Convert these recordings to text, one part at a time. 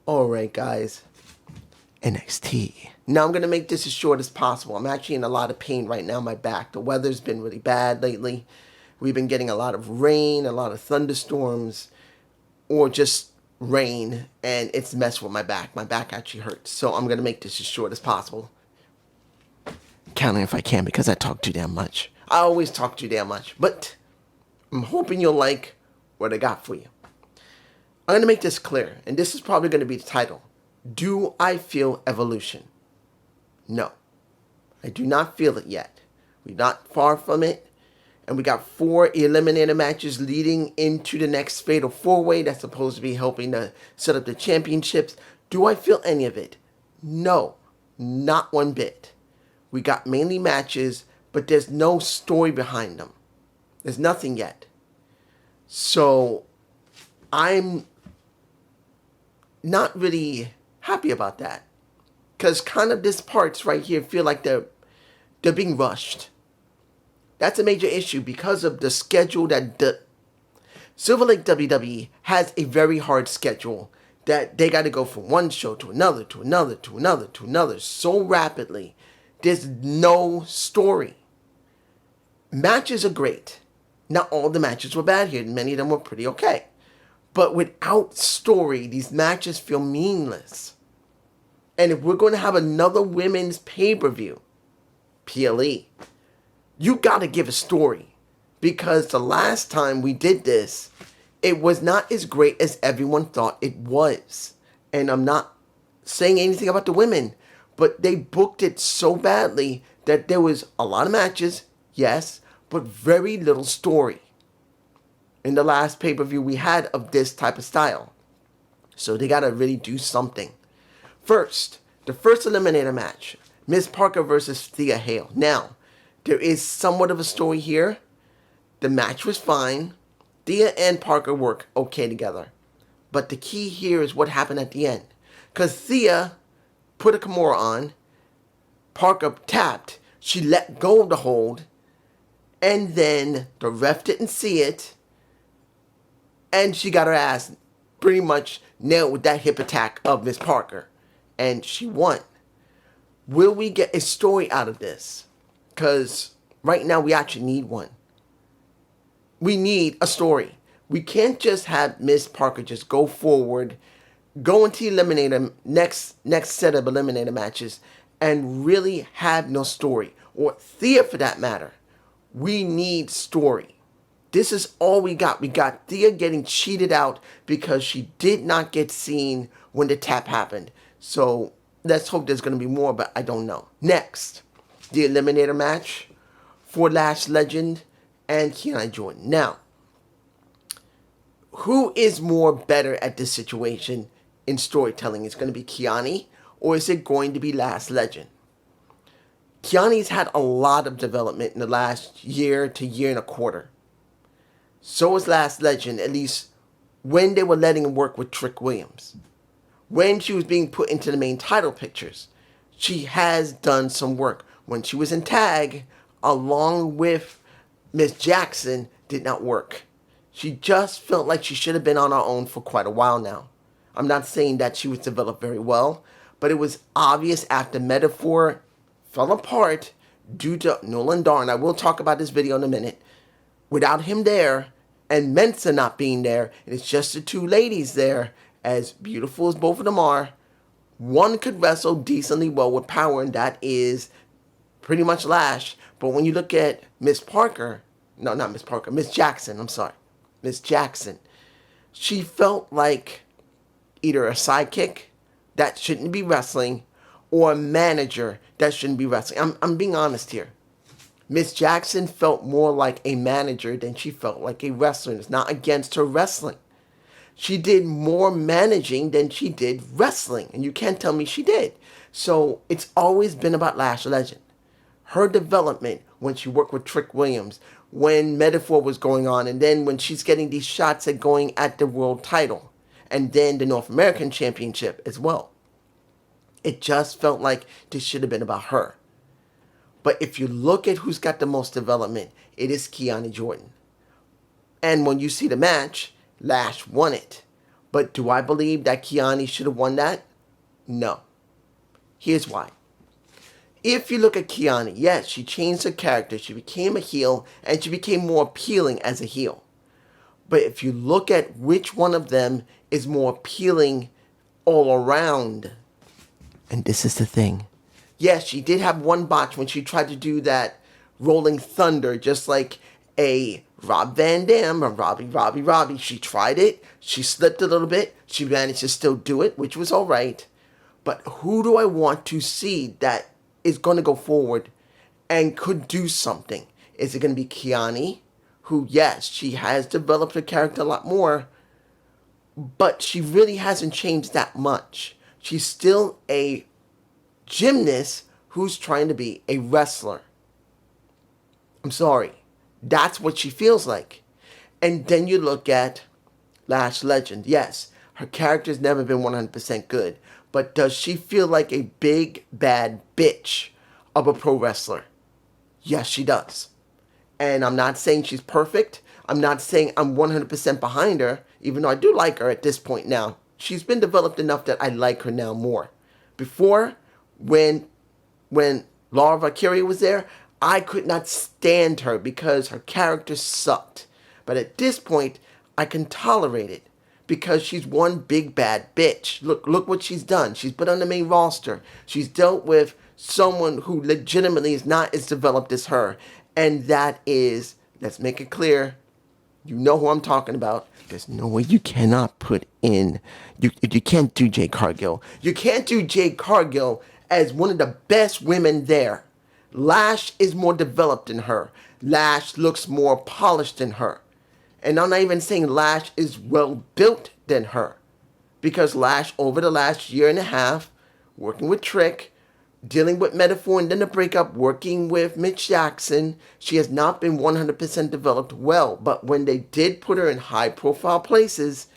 Alright guys, NXT. Now I'm going to make this as short as possible. I'm actually in a lot of pain right now in my back. The weather's been really bad lately. We've been getting a lot of rain, a lot of thunderstorms, or just rain, and it's messed with my back. My back actually hurts. So I'm going to make this as short as possible. Counting if I can because I talk too damn much. I always talk too damn much, but I'm hoping you'll like what I got for you. I'm going to make this clear, and this is probably going to be the title. Do I feel evolution? No. I do not feel it yet. We're not far from it. And we got 4 eliminator matches leading into the next Fatal 4-Way that's supposed to be helping to set up the championships. Do I feel any of it? No. Not one bit. We got mainly matches, but there's no story behind them. There's nothing yet. So, I'm not really happy about that. Because kind of this parts right here feel like they're being rushed. That's a major issue because of the schedule that the Silver Lake WWE has a very hard schedule that they got to go from one show to another, to another, to another, to another so rapidly. There's no story. Matches are great. Not all the matches were bad here. Many of them were pretty okay. But without story, these matches feel meaningless. And if we're going to have another women's pay-per-view, PLE, you got to give a story. Because the last time we did this, it was not as great as everyone thought it was. And I'm not saying anything about the women, but they booked it so badly that there was a lot of matches, yes, but very little story in the last pay-per-view we had of this type of style. So they got to really do something. First, the first eliminator match, Miss Parker versus Thea Hale. Now, there is somewhat of a story here. The match was fine. Thea and Parker work okay together. But the key here is what happened at the end. Because Thea put a Kimura on. Parker tapped. She let go of the hold. And then the ref didn't see it. And she got her ass pretty much nailed with that hip attack of Miss Parker. And she won. Will we get a story out of this? Because right now we actually need one. We need a story. We can't just have Miss Parker just go forward, go into eliminator next set of eliminator matches, and really have no story. Or Thea for that matter. We need story. This is all we got. We got Thea getting cheated out because she did not get seen when the tap happened. So let's hope there's going to be more, but I don't know. Next, the eliminator match for Lash Legend and Kiana Jordan. Now, who is more better at this situation in storytelling? Is it going to be Kiani or is it going to be Lash Legend? Kiani's had a lot of development in the last year to year and a quarter. So is Lash Legend, at least when they were letting him work with Trick Williams. When she was being put into the main title pictures, she has done some work. When she was in tag, along with Miss Jackson, did not work. She just felt like she should have been on her own for quite a while now. I'm not saying that she was developed very well, but it was obvious after Metaphor fell apart due to Nolan Darn. I will talk about this video in a minute. Without him there, and Mensa not being there, and it's just the two ladies there, as beautiful as both of them are, one could wrestle decently well with power, and that is pretty much Lash. But when you look at Miss Parker, no, not Miss Parker, Miss Jackson, I'm sorry, Miss Jackson, she felt like either a sidekick that shouldn't be wrestling, or a manager that shouldn't be wrestling. I'm being honest here. Miss Jackson felt more like a manager than she felt like a wrestler. It's not against her wrestling. She did more managing than she did wrestling. And you can't tell me she did. So it's always been about Lash Legend. Her development when she worked with Trick Williams, when Metaphor was going on, and then when she's getting these shots at going at the world title, and then the North American Championship as well. It just felt like this should have been about her. But if you look at who's got the most development, it is Kiana Jordan. And when you see the match, Lash won it. But do I believe that Kiani should have won that? No. Here's why. If you look at Kiani, yes, she changed her character. She became a heel, and she became more appealing as a heel. But if you look at which one of them is more appealing all around, and this is the thing. Yes, she did have one botch when she tried to do that rolling thunder, just like a Rob Van Dam or Robbie. She tried it. She slipped a little bit. She managed to still do it, which was all right. But who do I want to see that is going to go forward and could do something? Is it going to be Kiani, who, yes, she has developed her character a lot more, but she really hasn't changed that much. She's still a gymnast who's trying to be a wrestler. I'm sorry. That's what she feels like. And then you look at Lash Legend. Yes, her character's never been 100% good. But does she feel like a big, bad bitch of a pro wrestler? Yes, she does. And I'm not saying she's perfect. I'm not saying I'm 100% behind her, even though I do like her at this point now. She's been developed enough that I like her now more. Before, when Laura Valkyria was there, I could not stand her because her character sucked. But at this point, I can tolerate it because she's one big bad bitch. Look what she's done. She's been on the main roster. She's dealt with someone who legitimately is not as developed as her. And that is, let's make it clear, you know who I'm talking about. There's no way you cannot put in, you can't do Jade Cargill. You can't do Jade Cargill as one of the best women there. Lash is more developed than her. Lash looks more polished than her. And I'm not even saying Lash is well built than her. Because Lash, over the last year and a half, working with Trick, dealing with Metaphor and then the breakup, working with Mitch Jackson, she has not been 100% developed well. But when they did put her in high-profile places,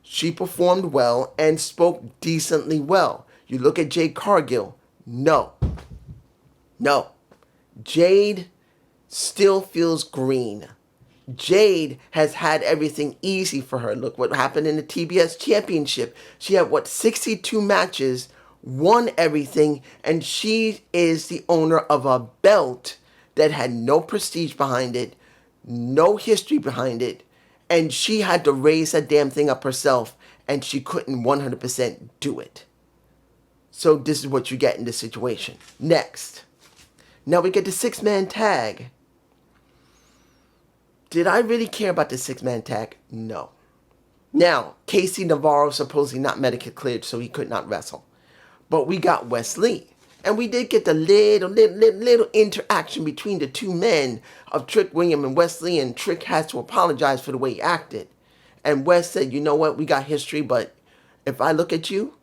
she performed well and spoke decently well. You look at Jade Cargill, no. Jade still feels green. Jade has had everything easy for her. Look what happened in the TBS Championship. She had, 62 matches, won everything, and she is the owner of a belt that had no prestige behind it, no history behind it, and she had to raise that damn thing up herself, and she couldn't 100% do it. So this is what you get in this situation. Next. Now we get the 6-man tag. Did I really care about the 6-man tag? No. Now, Casey Navarro supposedly not medically cleared, so he could not wrestle. But we got Wes Lee. And we did get the little interaction between the two men of Trick William and Wes Lee, and Trick has to apologize for the way he acted. And Wes said, you know what, we got history, but if I look at you,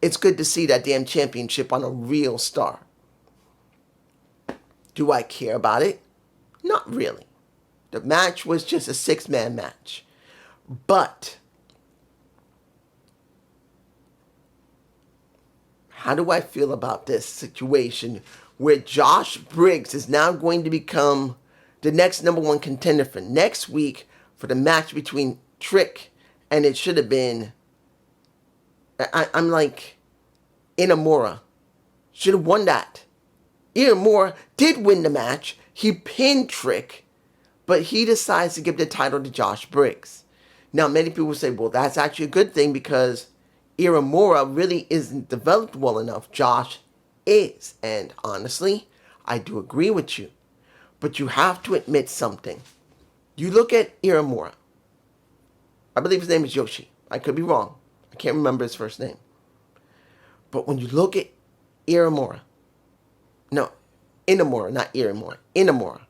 it's good to see that damn championship on a real star. Do I care about it? Not really. The match was just a 6-man match. But how do I feel about this situation where Josh Briggs is now going to become the next #1 contender for next week for the match between Trick and it should have been, I'm like, Inamura. Should have won that. Inamura did win the match. He pinned Trick, but he decides to give the title to Josh Briggs. Now, many people say, well, that's actually a good thing because Iramura really isn't developed well enough. Josh is. And honestly, I do agree with you. But you have to admit something. You look at Iramura. I believe his name is Yoshi. I could be wrong. I can't remember his first name. But when you look at Inamura, not Iramura. Inamura.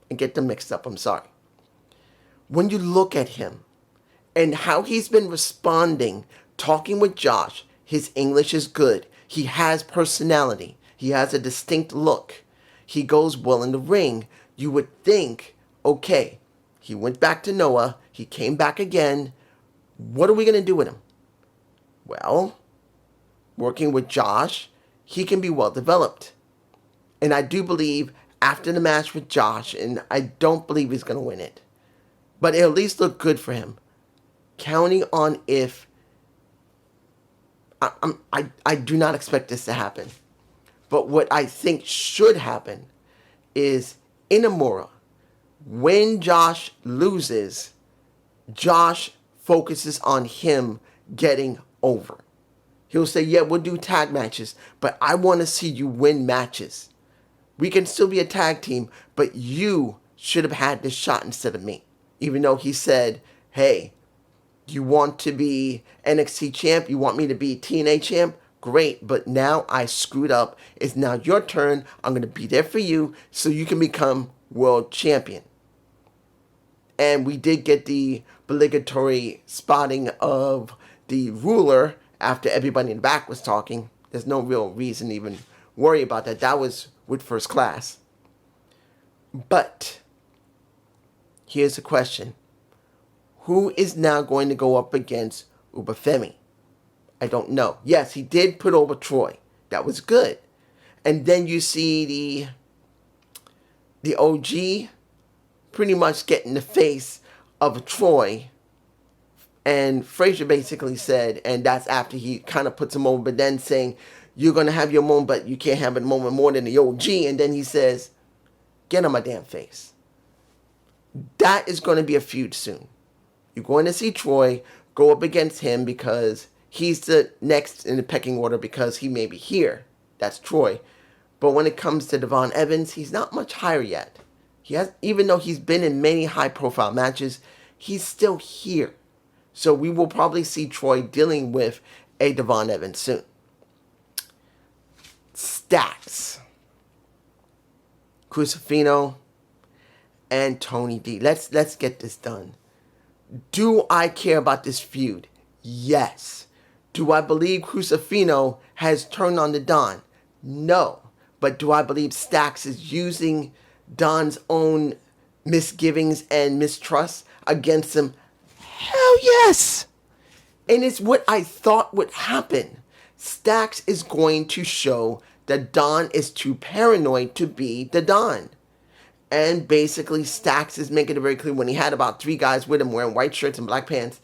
I get them mixed up. I'm sorry. When you look at him and how he's been responding, talking with Josh, his English is good. He has personality. He has a distinct look. He goes well in the ring. You would think, okay, he went back to Noah. He came back again. What are we going to do with him? Well, working with Josh, he can be well developed. And I do believe after the match with Josh, and I don't believe he's going to win it, but it'll at least look good for him. counting on if I do not expect this to happen. But what I think should happen is Inamura, when Josh loses, Josh focuses on him getting over. He'll say, yeah, we'll do tag matches, but I want to see you win matches. We can still be a tag team, but you should have had this shot instead of me. Even though he said, hey, you want to be NXT champ? You want me to be TNA champ? Great, but now I screwed up. It's now your turn. I'm going to be there for you so you can become world champion. And we did get the obligatory spotting of the ruler after everybody in the back was talking. There's no real reason to even worry about that. That was with first class. But here's the question. Who is now going to go up against Ubafemi? I don't know. Yes, he did put over Troy. That was good. And then you see the OG pretty much get in the face of Troy. And Frazier basically said, and that's after he kind of puts him over, but then saying, you're going to have your moment, but you can't have a moment more than the OG. And then he says, get on my damn face. That is going to be a feud soon. You're going to see Troy go up against him because he's the next in the pecking order because he may be here. That's Troy. But when it comes to Devon Evans, he's not much higher yet. Even though he's been in many high-profile matches, he's still here. So we will probably see Troy dealing with a Devon Evans soon. Stacks. Crucifino and Tony D. Let's get this done. Do I care about this feud? Yes. Do I believe Crucifino has turned on the Don? No. But do I believe Stacks is using Don's own misgivings and mistrust against him? Hell yes! And it's what I thought would happen. Stacks is going to show that Don is too paranoid to be the Don. And basically Stacks is making it very clear when he had about 3 guys with him wearing white shirts and black pants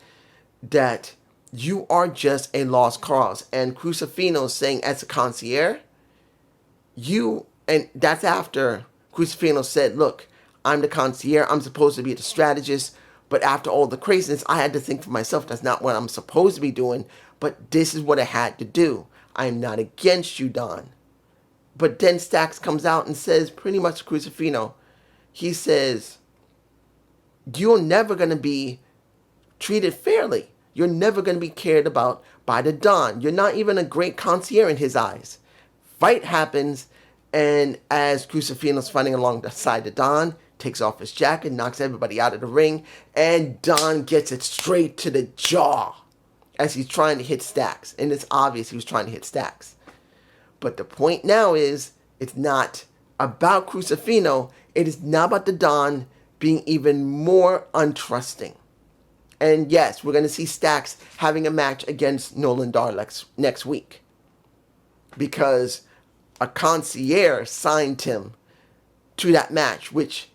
that you are just a lost cause. And Crucifino is saying as a concierge, and that's after Crucifino said, look, I'm the concierge, I'm supposed to be the strategist, but after all the craziness, I had to think for myself, that's not what I'm supposed to be doing, but this is what I had to do. I'm not against you, Don. But then Stacks comes out and says, pretty much Crucifino, he says, you're never going to be treated fairly. You're never going to be cared about by the Don. You're not even a great concierge in his eyes. Fight happens, and as Crucifino's fighting alongside the Don, takes off his jacket, knocks everybody out of the ring, and Don gets it straight to the jaw as he's trying to hit Stacks. And it's obvious he was trying to hit Stacks. But the point now is, it's not about Crucifino. It is now about the Don being even more untrusting. And yes, we're going to see Stacks having a match against Nolan Dar next week. Because a concierge signed him to that match, which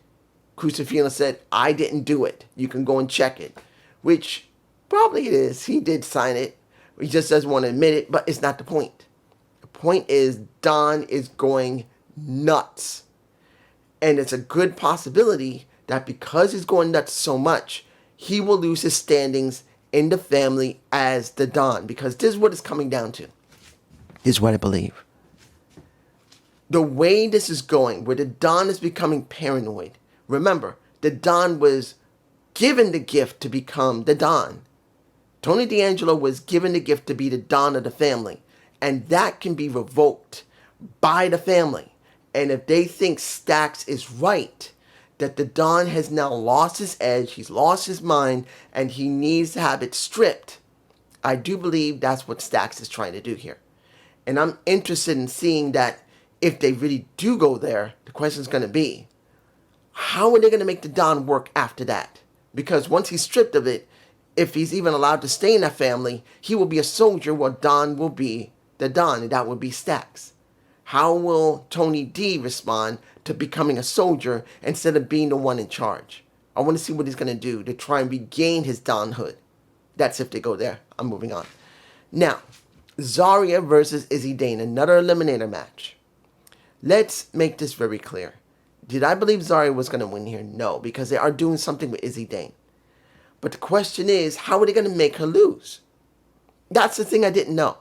Crucifino said, I didn't do it. You can go and check it. Which probably it is. He did sign it. He just doesn't want to admit it, but it's not the point. The point is Don is going nuts. And it's a good possibility that because he's going nuts so much, he will lose his standings in the family as the Don. Because this is what it's coming down to. Is what I believe. The way this is going, where the Don is becoming paranoid. Remember, the Don was given the gift to become the Don. Tony D'Angelo was given the gift to be the Don of the family. And that can be revoked by the family. And if they think Stacks is right, that the Don has now lost his edge, he's lost his mind, and he needs to have it stripped, I do believe that's what Stacks is trying to do here. And I'm interested in seeing that if they really do go there, the question is going to be, how are they going to make the Don work after that? Because once he's stripped of it, if he's even allowed to stay in that family, he will be a soldier while Don will be the Don, and that would be Stacks. How will Tony D respond to becoming a soldier instead of being the one in charge? I want to see what he's going to do to try and regain his Donhood. That's if they go there. I'm moving on. Now, Zarya versus Izzy Dane, another eliminator match. Let's make this very clear. Did I believe Zarya was going to win here? No, because they are doing something with Izzy Dane. But the question is, how are they going to make her lose? That's the thing I didn't know.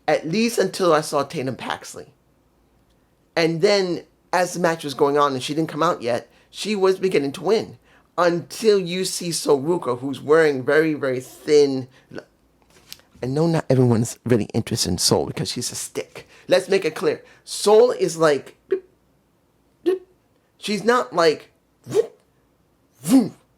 At least until I saw Tatum Paxley. And then, as the match was going on and she didn't come out yet, she was beginning to win. Until you see Soruka, who's wearing very, very thin... I know not everyone's really interested in Soul because she's a stick. Let's make it clear. Soul is like... She's not like...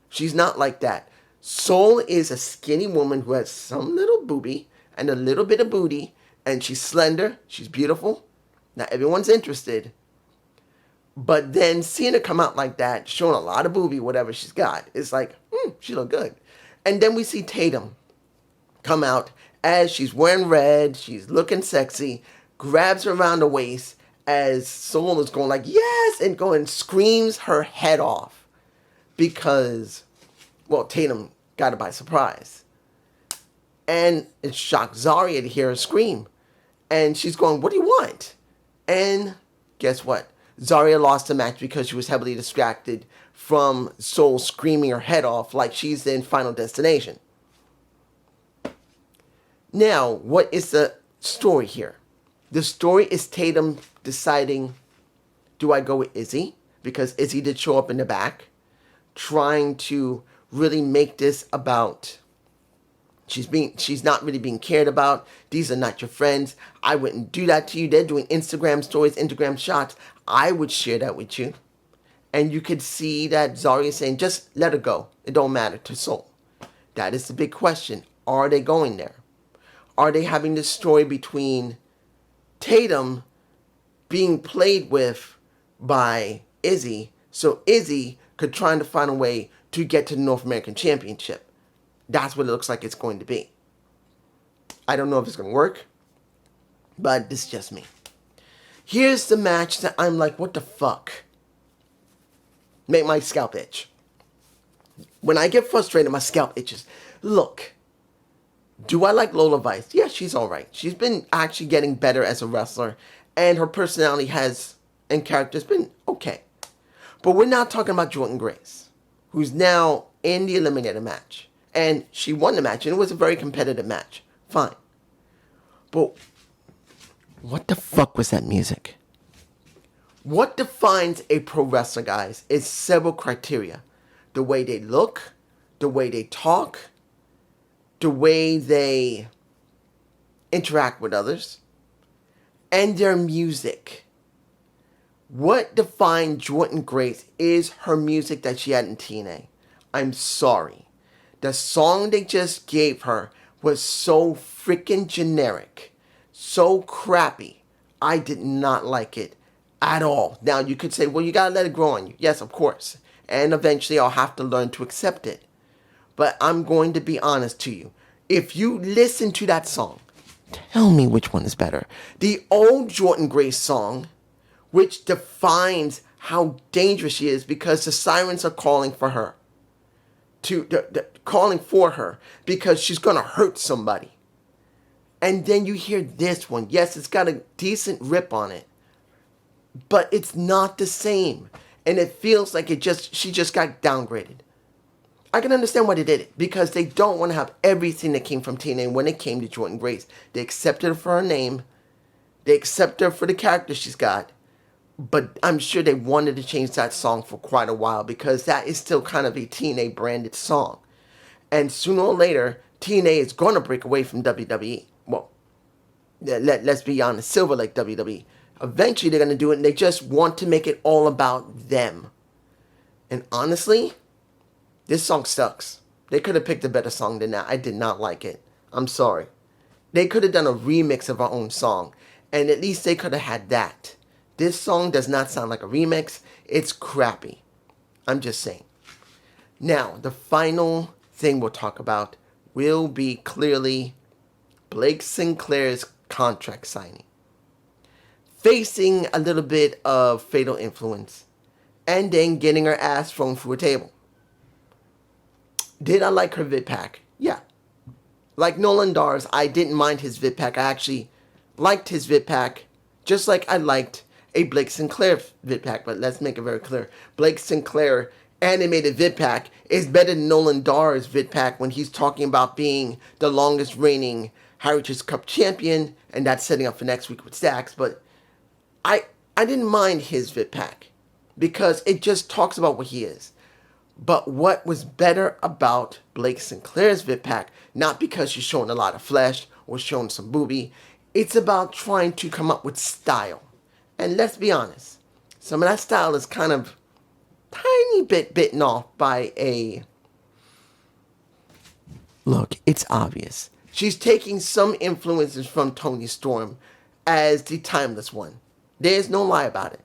She's not like that. Soul is a skinny woman who has some little boobie and a little bit of booty. And she's slender. She's beautiful. Not everyone's interested. But then seeing her come out like that, showing a lot of boobie, whatever she's got, it's like, she look good. And then we see Tatum come out as she's wearing red, she's looking sexy, grabs her around the waist as Soul is going like, yes, and going screams her head off. Because, well, Tatum got her by surprise. And it shocked Zarya to hear her scream. And she's going, what do you want? And guess what? Zarya lost the match because she was heavily distracted from Soul screaming her head off like she's in Final Destination. Now, what is the story here? The story is Tatum deciding, do I go with Izzy? Because Izzy did show up in the back, trying to really make this about... She's not really being cared about. These are not your friends. I wouldn't do that to you. They're doing Instagram stories, Instagram shots. I would share that with you. And you could see that Zarya is saying, just let her go. It don't matter to Soul. That is the big question. Are they going there? Are they having this story between Tatum being played with by Izzy, so Izzy could try to find a way to get to the North American Championship? That's what it looks like it's going to be. I don't know if it's going to work, but this is just me. Here's the match that I'm like, what the fuck? Make my scalp itch. When I get frustrated, my scalp itches. Look, do I like Lola Vice? Yeah, she's alright. She's been actually getting better as a wrestler, and her personality and character has been okay. But we're not talking about Jordynne Grace, who's now in the eliminator match. And she won the match, and it was a very competitive match. Fine. But what the fuck was that music? What defines a pro wrestler, guys, is several criteria. The way they look, the way they talk, the way they interact with others, and their music. What defined Jordynne Grace is her music that she had in TNA. I'm sorry. The song they just gave her was so freaking generic, so crappy. I did not like it at all. Now, you could say, well, you gotta let it grow on you. Yes, of course. And eventually I'll have to learn to accept it. But I'm going to be honest to you. If you listen to that song, tell me which one is better. The old Jordynne Grace song, which defines how dangerous she is because the sirens are calling for her. Calling for her because she's going to hurt somebody. And then you hear this one. Yes, it's got a decent rip on it. But it's not the same. And it feels like she just got downgraded. I can understand why they did it. Because they don't want to have everything that came from TNA when it came to Jordynne Grace. They accepted her for her name. They accept her for the character she's got. But I'm sure they wanted to change that song for quite a while because that is still kind of a TNA branded song. And sooner or later, TNA is going to break away from WWE. Well, let's be honest, Silver Lake WWE. Eventually they're going to do it and they just want to make it all about them. And honestly, this song sucks. They could have picked a better song than that. I did not like it. I'm sorry. They could have done a remix of our own song. And at least they could have had that. This song does not sound like a remix. It's crappy. I'm just saying. Now, the final thing we'll talk about will be clearly Blake Sinclair's contract signing. Facing a little bit of fatal influence. And then getting her ass thrown through a table. Did I like her vid pack? Yeah. Like Nolan Dars, I didn't mind his vid pack. I actually liked his vid pack, just like I liked a Blake Sinclair vid pack. But let's make it very clear: Blake Sinclair animated vid pack is better than Nolan Dars vid pack when he's talking about being the longest reigning Heritage Cup champion, and that's setting up for next week with Stacks. But I didn't mind his vid pack because it just talks about what he is. But what was better about Blake Sinclair's vid pack, not because she's showing a lot of flesh or showing some boobie, it's about trying to come up with style. And let's be honest, some of that style is kind of tiny bit bitten off by a... Look, it's obvious. She's taking some influences from Toni Storm as the timeless one. There's no lie about it.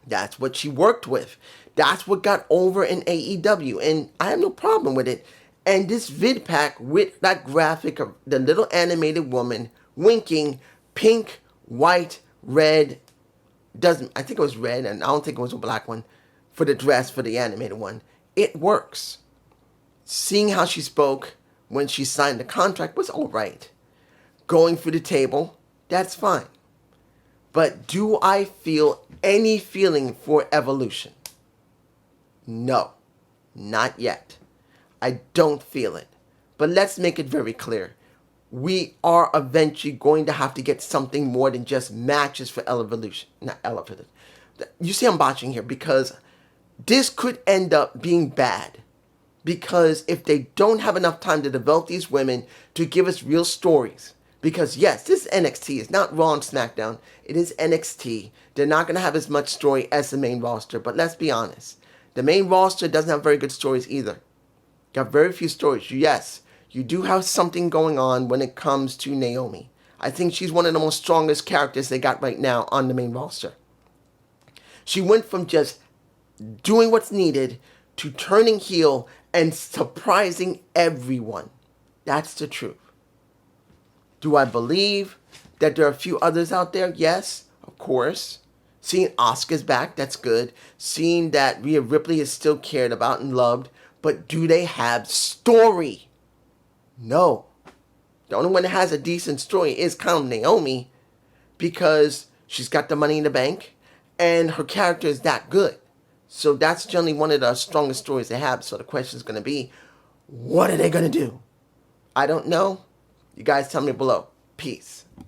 That's what she worked with. That's what got over in AEW, and I have no problem with it. And this vid pack with that graphic of the little animated woman winking, pink, white, red, I think it was red, and I don't think it was a black one, for the dress for the animated one. It works. Seeing how she spoke when she signed the contract was alright. Going through the table, that's fine. But do I feel any feeling for Evolution? No, not yet. I don't feel it. But let's make it very clear. We are eventually going to have to get something more than just matches for Evolution. Not Evolution. You see I'm botching here because this could end up being bad. Because if they don't have enough time to develop these women to give us real stories. Because yes, this is NXT. It's not Raw and SmackDown. It is NXT. They're not going to have as much story as the main roster. But let's be honest. The main roster doesn't have very good stories either. Got very few stories. Yes, you do have something going on when it comes to Naomi. I think she's one of the most strongest characters they got right now on the main roster. She went from just doing what's needed to turning heel and surprising everyone. That's the truth. Do I believe that there are a few others out there? Yes, of course. Seeing Asuka's back, that's good. Seeing that Rhea Ripley is still cared about and loved. But do they have story? No. The only one that has a decent story is kind of Naomi. Because she's got the money in the bank. And her character is that good. So that's generally one of the strongest stories they have. So the question is going to be, what are they going to do? I don't know. You guys tell me below. Peace.